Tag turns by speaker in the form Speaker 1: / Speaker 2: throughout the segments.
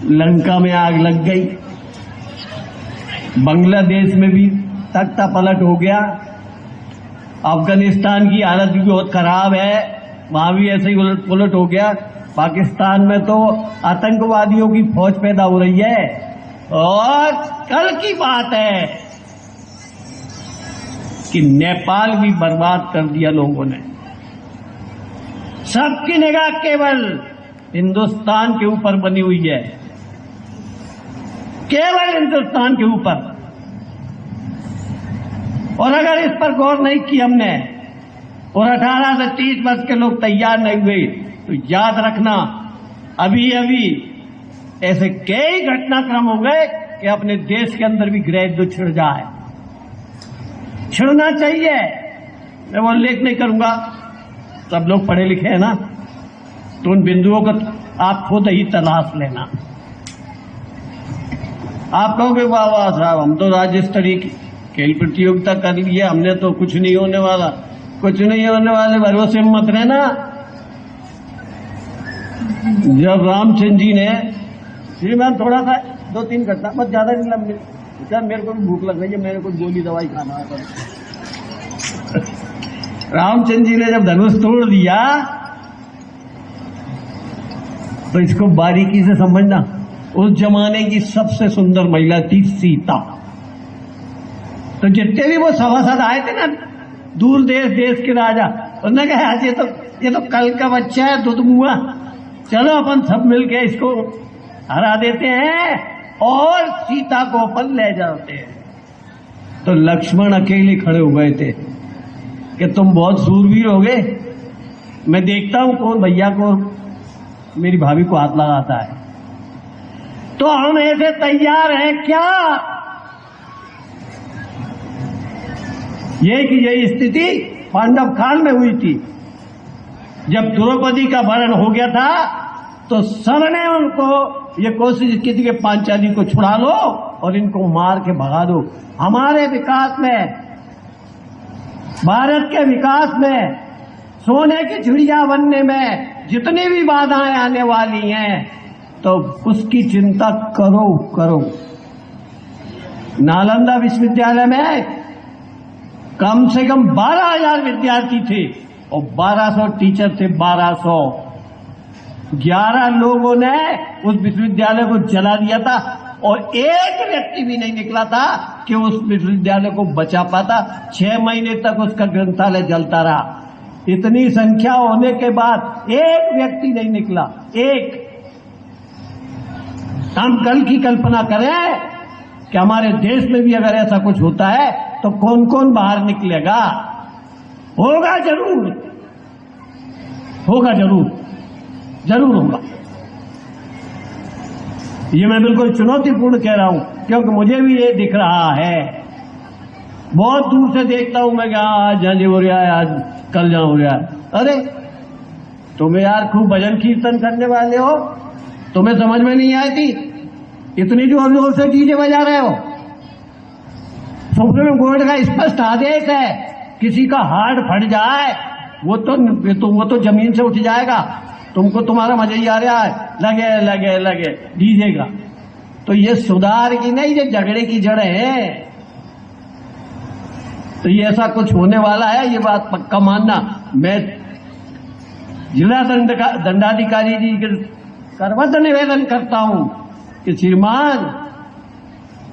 Speaker 1: लंका में आग लग गई, बांग्लादेश में भी तख्ता पलट हो गया, अफगानिस्तान की हालत भी बहुत खराब है, वहां भी ऐसे ही उलट पुलट हो गया। पाकिस्तान में तो आतंकवादियों की फौज पैदा हो रही है। और कल की बात है कि नेपाल भी बर्बाद कर दिया लोगों ने। सबकी निगाह केवल हिंदुस्तान के ऊपर बनी हुई है, केवल हिंदुस्तान के ऊपर। और अगर इस पर गौर नहीं की हमने और 18 से 30 वर्ष के लोग तैयार नहीं हुए तो याद रखना अभी अभी ऐसे कई घटनाक्रम हो गए कि अपने देश के अंदर भी गृह युद्ध छिड़ जाए। छिड़ना चाहिए, मैं वो उल्लेख नहीं करूंगा, सब लोग पढ़े लिखे हैं ना, तो उन बिंदुओं को आप खुद ही तलाश लेना। आप कहोगे वाह वाह साहब, हम तो राज्य स्तरीय खेल प्रतियोगिता कर ली है, हमने तो कुछ नहीं होने वाला। कुछ नहीं होने वाले भरोसे में मत रहना। जब रामचंद्र जी ने, श्रीमान थोड़ा सा 2-3 घटना, बस ज्यादा नहीं लंबी, सर मेरे को भी भूख लग रही है, मेरे को गोली दवाई खाना है। रामचंद्र जी ने जब धनुष तोड़ दिया तो इसको बारीकी से समझना, उस जमाने की सबसे सुंदर महिला थी सीता। तो जितने भी वो सभासद आए थे ना, दूर देश के राजा, उन्होंने कहा ये तो कल का बच्चा है, दूध मुआ, चलो अपन सब मिलके इसको हरा देते हैं और सीता को अपन ले जाते हैं। तो लक्ष्मण अकेले खड़े हो गए थे कि तुम बहुत सूरवीर हो गए, मैं देखता हूं कौन भैया को, मेरी भाभी को हाथ लगाता है। तो हम ऐसे तैयार हैं क्या? यही स्थिति पांडव काल में हुई थी। जब द्रौपदी का वरण हो गया था तो सबने उनको ये कोशिश की थी कि पांचाली को छुड़ा लो और इनको मार के भगा दो। हमारे विकास में, भारत के विकास में, सोने की चिड़िया बनने में जितनी भी बाधाएं आने वाली हैं तो उसकी चिंता करो। नालंदा विश्वविद्यालय में कम से कम 12,000 विद्यार्थी थे और 1200 टीचर थे। 1200, 11 लोगों ने उस विश्वविद्यालय को जला दिया था और एक व्यक्ति भी नहीं निकला था कि उस विश्वविद्यालय को बचा पाता। 6 महीने तक उसका ग्रंथालय जलता रहा। इतनी संख्या होने के बाद एक व्यक्ति नहीं निकला, एक। हम कल की कल्पना करें कि हमारे देश में भी अगर ऐसा कुछ होता है तो कौन कौन बाहर निकलेगा? होगा जरूर होगा। ये मैं बिल्कुल चुनौतीपूर्ण कह रहा हूं क्योंकि मुझे भी ये दिख रहा है। बहुत दूर से देखता हूं मैं कि आज ये हो रहा है, आज कल जहां हो रहा है। अरे तुम यार खूब भजन कीर्तन करने वाले हो, तुम्हें समझ में नहीं आई थी? इतनी जोर जोर से डीजे बजा रहे हो। सुप्रीम कोर्ट का स्पष्ट आदेश है, किसी का हार्ट फट जाए वो तो जमीन से उठ जाएगा। तुमको तुम्हारा मजा ही आ रहा है, लगे डीजे का। तो ये सुधार की नहीं, ये झगड़े की जड़ें हैं। तो ये ऐसा कुछ होने वाला है, ये बात पक्का मानना। मैं जिला दंडाधिकारी जी के सर्वत्र निवेदन करता हूं कि श्रीमान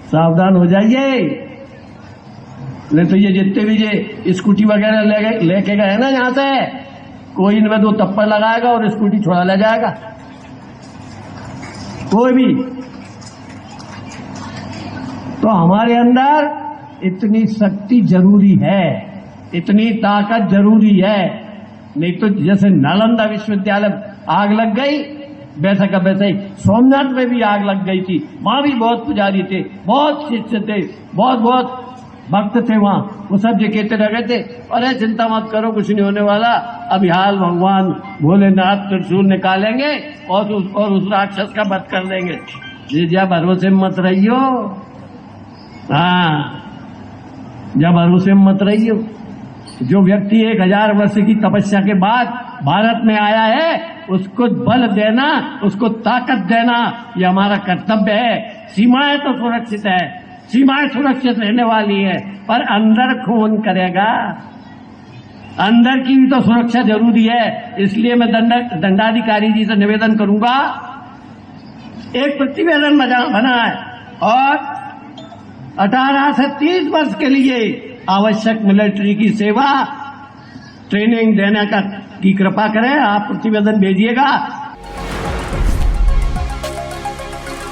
Speaker 1: सावधान हो जाइए, नहीं तो ये जितने भी ये स्कूटी वगैरह लेके गए ना यहां से, कोई इनमें 2 थप्पड़ लगाएगा और स्कूटी छुड़ा ले जाएगा, कोई भी। तो हमारे अंदर इतनी शक्ति जरूरी है, इतनी ताकत जरूरी है। नहीं तो जैसे नालंदा विश्वविद्यालय आग लग गई, वैसा का वैसे ही सोमनाथ में भी आग लग गई थी। वहां भी बहुत पुजारी थे, बहुत शिष्य थे, बहुत भक्त थे वहां। वो सब जो कहते रह थे, अरे चिंता मत करो, कुछ नहीं होने वाला, अभी हाल भगवान भोलेनाथ त्रिशूल निकालेंगे और उस राक्षस का वध कर देंगे। ये जब भरोसे मत रहियो, हाँ, जब भरोसे मत रहियो। जो व्यक्ति 1000 वर्ष की तपस्या के बाद भारत में आया है उसको बल देना, उसको ताकत देना, ये हमारा कर्तव्य है। सीमाएं तो सुरक्षित है, सीमाएं सुरक्षित रहने वाली है, पर अंदर कौन करेगा? अंदर की भी तो सुरक्षा जरूरी है। इसलिए मैं दंडाधिकारी जी से निवेदन करूंगा, एक प्रतिवेदन बना है और 18 से 30 वर्ष के लिए आवश्यक मिलिट्री की सेवा ट्रेनिंग देने की कृपा करें। आप प्रतिवेदन भेजिएगा,